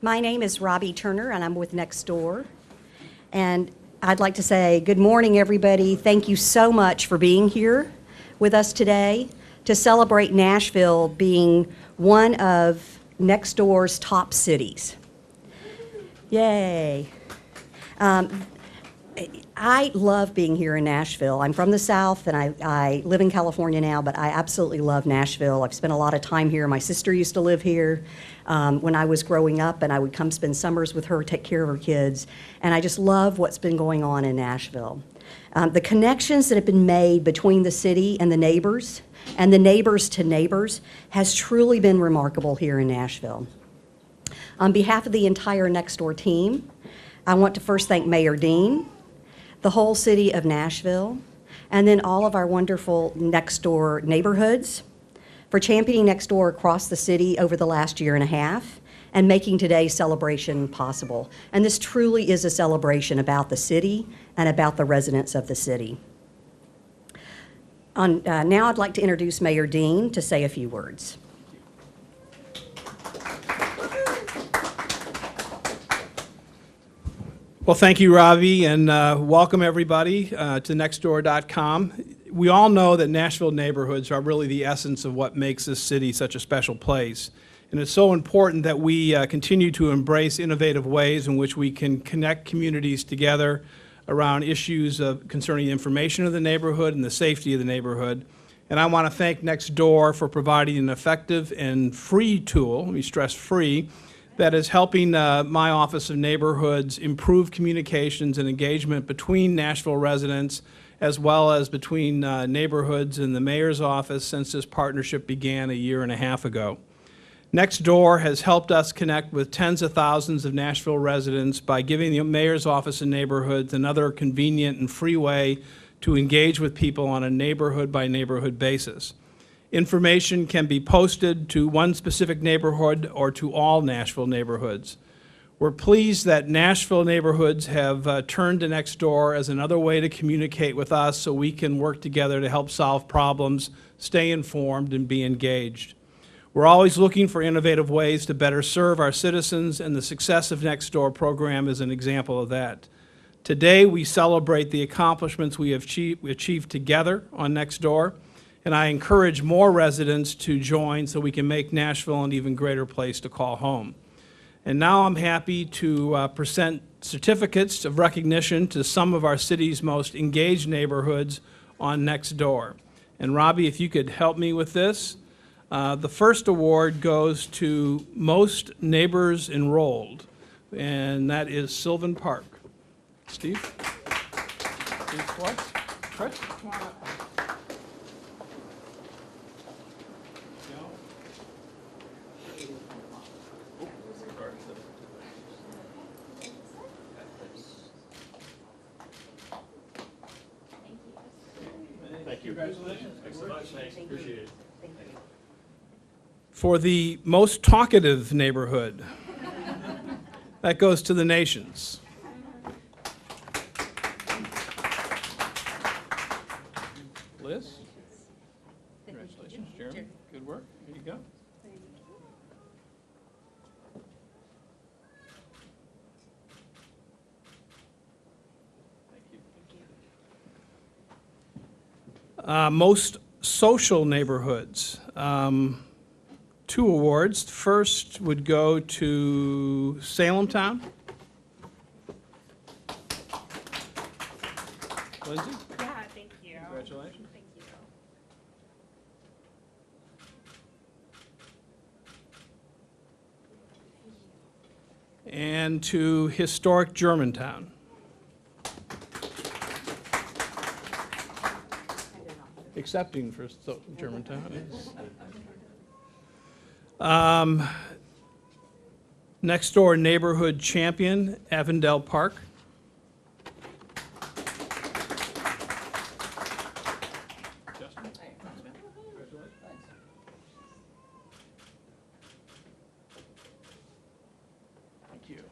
My name is Robbie Turner, and I'm with Nextdoor. And I'd like to say good morning, everybody. Thank you so much for being here with us today to celebrate Nashville being one of Nextdoor's top cities. Yay. I love being here in Nashville. I'm from the South, and I live in California now, but I absolutely love Nashville. I've spent a lot of time here. My sister used to live here when I was growing up, and I would come spend summers with her, take care of her kids, and I just love what's been going on in Nashville. The connections that have been made between the city and the neighbors to neighbors has truly been remarkable here in Nashville. On behalf of the entire Nextdoor team, I want to first thank Mayor Dean, the whole city of Nashville, and then all of our wonderful Nextdoor neighborhoods for championing Nextdoor across the city over the last year and a half and making today's celebration possible. And this truly is a celebration about the city and about the residents of the city. Now I'd like to introduce Mayor Dean to say a few words. Well, thank you, Ravi, and welcome everybody to Nextdoor.com. We all know that Nashville neighborhoods are really the essence of what makes this city such a special place. And it's so important that we continue to embrace innovative ways in which we can connect communities together around issues concerning the information of the neighborhood and the safety of the neighborhood. And I want to thank Nextdoor for providing an effective and free tool, let me stress free, that is helping my Office of Neighborhoods improve communications and engagement between Nashville residents as well as between neighborhoods and the mayor's office since this partnership began a year and a half ago. Nextdoor has helped us connect with tens of thousands of Nashville residents by giving the mayor's office of neighborhoods another convenient and free way to engage with people on a neighborhood by neighborhood basis. Information can be posted to one specific neighborhood or to all Nashville neighborhoods. We're pleased that Nashville neighborhoods have turned to Nextdoor as another way to communicate with us so we can work together to help solve problems, stay informed, and be engaged. We're always looking for innovative ways to better serve our citizens, and the success of Nextdoor program is an example of that. Today, we celebrate the accomplishments we have achieved together on Nextdoor, and I encourage more residents to join so we can make Nashville an even greater place to call home. And now I'm happy to present certificates of recognition to some of our city's most engaged neighborhoods on Nextdoor. And Robbie, if you could help me with this. The first award goes to Most Neighbors Enrolled, and that is Sylvan Park. Steve? Steve Schwartz? Chris, come on up. Thank you. Congratulations. Thanks so much. Thanks. Appreciate it. Thank you. For the most talkative neighborhood, that goes to the Nations. Liz? Congratulations. Jeremy, good work. Here you go. Most social neighborhoods. 2 awards. The first would go to Salem Town. Lindsay? Yeah, thank you. Congratulations. Thank you. And to historic Germantown. Accepting for Germantown. Next door neighborhood champion, Avondale Park. Justin? Thank you.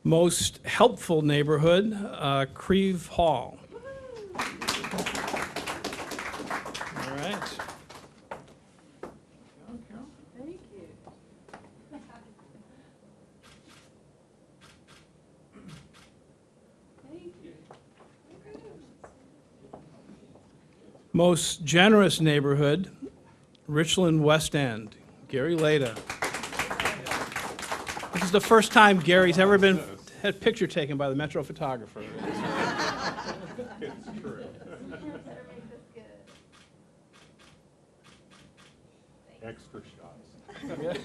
Most helpful neighborhood, Creve Hall. All right. Thank you. Most generous neighborhood, Richland West End, Gary Leda. This is the first time Gary's ever had a picture taken by the Metro photographer. It's true. Extra shots.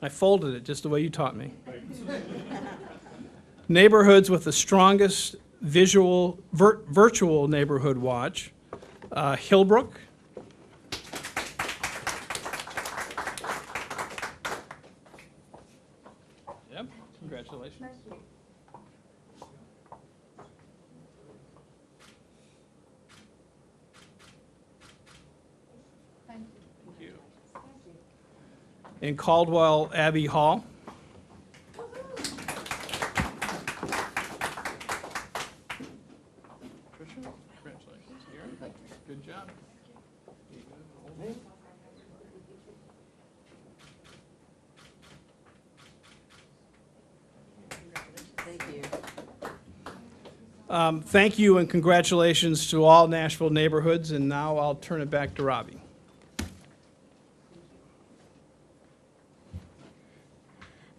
I folded it just the way you taught me. Neighborhoods with the strongest virtual neighborhood watch, Hillbrook. Yep, congratulations. Thank you. In Caldwell Abbey Hall. Tricia, congratulations. Gary, good job. Thank you. Thank you and congratulations to all Nashville neighborhoods, and now I'll turn it back to Robbie.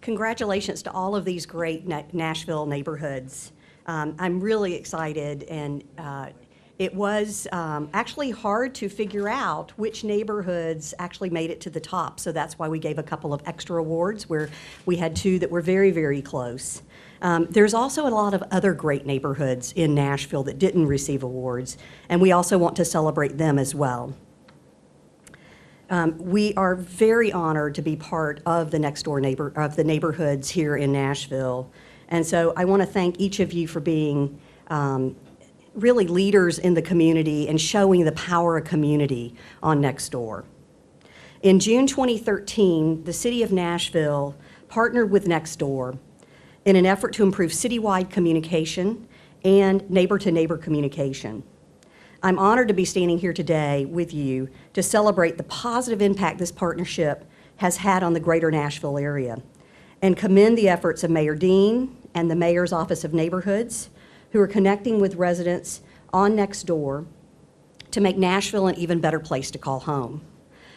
Congratulations to all of these great Nashville neighborhoods. I'm really excited, and it was actually hard to figure out which neighborhoods actually made it to the top, so that's why we gave a couple of extra awards where we had two that were very, very close. There's also a lot of other great neighborhoods in Nashville that didn't receive awards, and we also want to celebrate them as well. We are very honored to be part of the neighborhoods here in Nashville, and so I want to thank each of you for being really leaders in the community and showing the power of community on Nextdoor. In June 2013, the City of Nashville partnered with Nextdoor in an effort to improve citywide communication and neighbor-to-neighbor communication. I'm honored to be standing here today with you to celebrate the positive impact this partnership has had on the greater Nashville area and commend the efforts of Mayor Dean and the Mayor's Office of Neighborhoods, who are connecting with residents on Nextdoor to make Nashville an even better place to call home.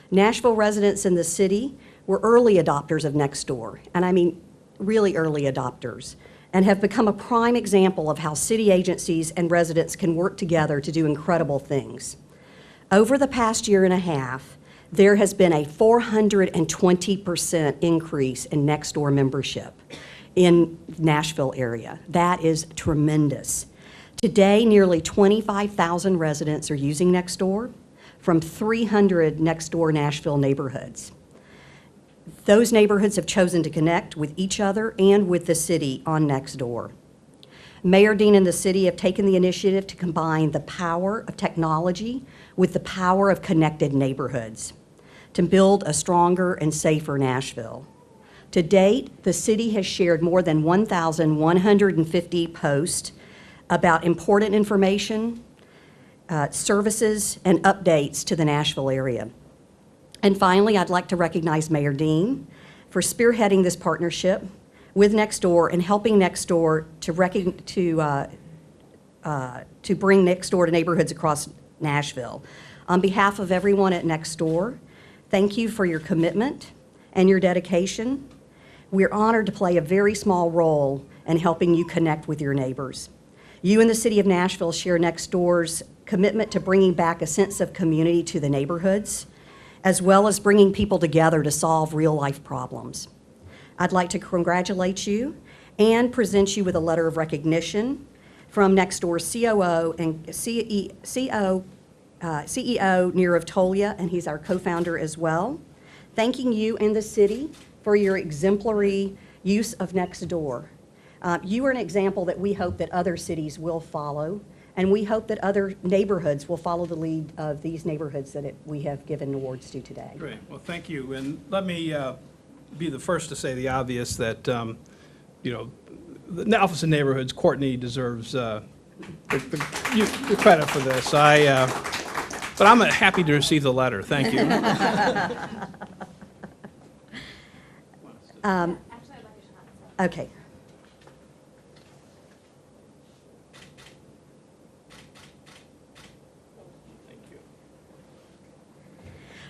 Nashville residents in the city were early adopters of Nextdoor, and I mean really early adopters, and have become a prime example of how city agencies and residents can work together to do incredible things. Over the past year and a half, there has been a 420% increase in Nextdoor membership in Nashville area. That is tremendous. Today, nearly 25,000 residents are using Nextdoor from 300 Nextdoor Nashville neighborhoods. Those neighborhoods have chosen to connect with each other and with the city on Nextdoor. Mayor Dean and the city have taken the initiative to combine the power of technology with the power of connected neighborhoods to build a stronger and safer Nashville. To date, the city has shared more than 1,150 posts about important information, services, and updates to the Nashville area. And finally, I'd like to recognize Mayor Dean for spearheading this partnership with Nextdoor and helping Nextdoor to bring Nextdoor to neighborhoods across Nashville. On behalf of everyone at Nextdoor, thank you for your commitment and your dedication. We're honored to play a very small role in helping you connect with your neighbors. You and the city of Nashville share Nextdoor's commitment to bringing back a sense of community to the neighborhoods, as well as bringing people together to solve real-life problems. I'd like to congratulate you and present you with a letter of recognition from Nextdoor's COO and CEO Nirav Tolia, and he's our co-founder as well, thanking you and the city for your exemplary use of Nextdoor. You are an example that we hope that other cities will follow, and we hope that other neighborhoods will follow the lead of these neighborhoods that we have given awards to today. Great. Well, thank you. And let me be the first to say the obvious that, the Office of Neighborhoods, Courtney deserves the credit for this. But I'm happy to receive the letter. Thank you. Okay.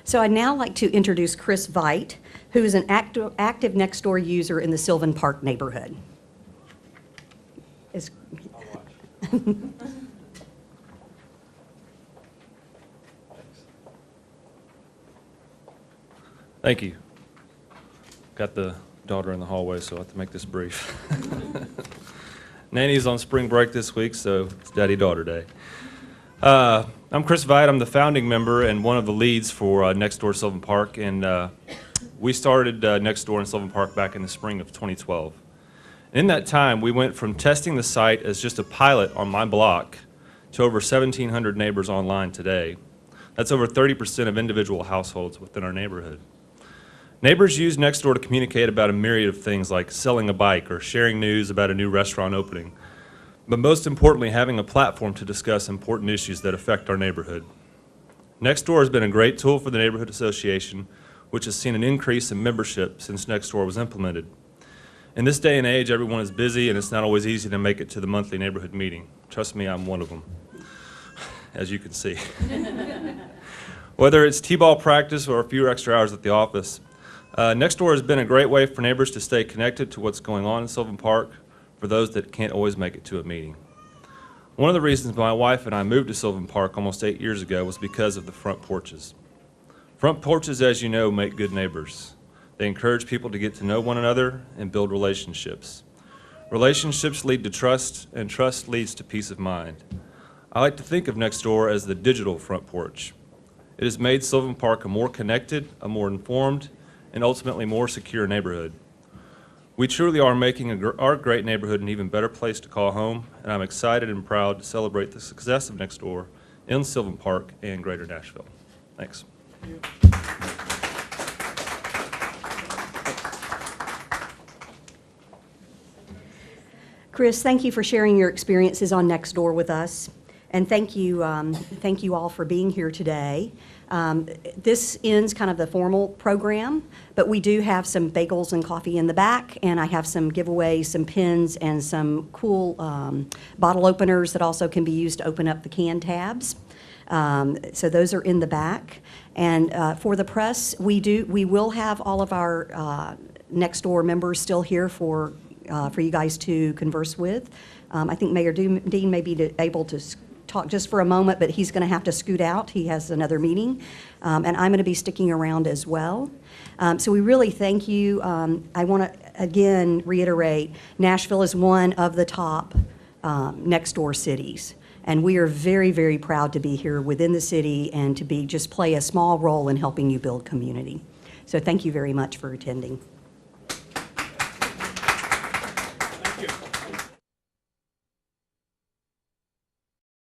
So I'd now like to introduce Chris Veit, who is an active Nextdoor user in the Sylvan Park neighborhood. Is- Thank you. Got the daughter in the hallway, so I have to make this brief. Nanny's on spring break this week, so it's Daddy-Daughter Day. I'm Chris Veit. I'm the founding member and one of the leads for Nextdoor Sylvan Park, and we started Nextdoor in Sylvan Park back in the spring of 2012. In that time, we went from testing the site as just a pilot on my block to over 1,700 neighbors online today. That's over 30% of individual households within our neighborhood. Neighbors use Nextdoor to communicate about a myriad of things like selling a bike or sharing news about a new restaurant opening, but most importantly, having a platform to discuss important issues that affect our neighborhood. Nextdoor has been a great tool for the Neighborhood Association, which has seen an increase in membership since Nextdoor was implemented. In this day and age, everyone is busy and it's not always easy to make it to the monthly neighborhood meeting. Trust me, I'm one of them, as you can see. Whether it's t-ball practice or a few extra hours at the office, Nextdoor has been a great way for neighbors to stay connected to what's going on in Sylvan Park for those that can't always make it to a meeting. One of the reasons my wife and I moved to Sylvan Park almost 8 years ago was because of the front porches. Front porches, as you know, make good neighbors. They encourage people to get to know one another and build relationships. Relationships lead to trust, and trust leads to peace of mind. I like to think of Nextdoor as the digital front porch. It has made Sylvan Park a more connected, a more informed, and ultimately more secure neighborhood. We truly are making our great neighborhood an even better place to call home, and I'm excited and proud to celebrate the success of Nextdoor in Sylvan Park and Greater Nashville. Thanks. Chris, thank you for sharing your experiences on Nextdoor with us, and thank you all for being here today. This ends kind of the formal program, but we do have some bagels and coffee in the back, and I have some giveaways, some pins, and some cool bottle openers that also can be used to open up the can tabs. So those are in the back. And for the press, we will have all of our Nextdoor members still here for you guys to converse with. I think Mayor Dean may be able to talk just for a moment, but he's going to have to scoot out. He has another meeting, and I'm going to be sticking around as well. So we really thank you. I want to again reiterate, Nashville is one of the top Nextdoor cities, and we are very, very proud to be here within the city and to just play a small role in helping you build community. So thank you very much for attending. Thank you.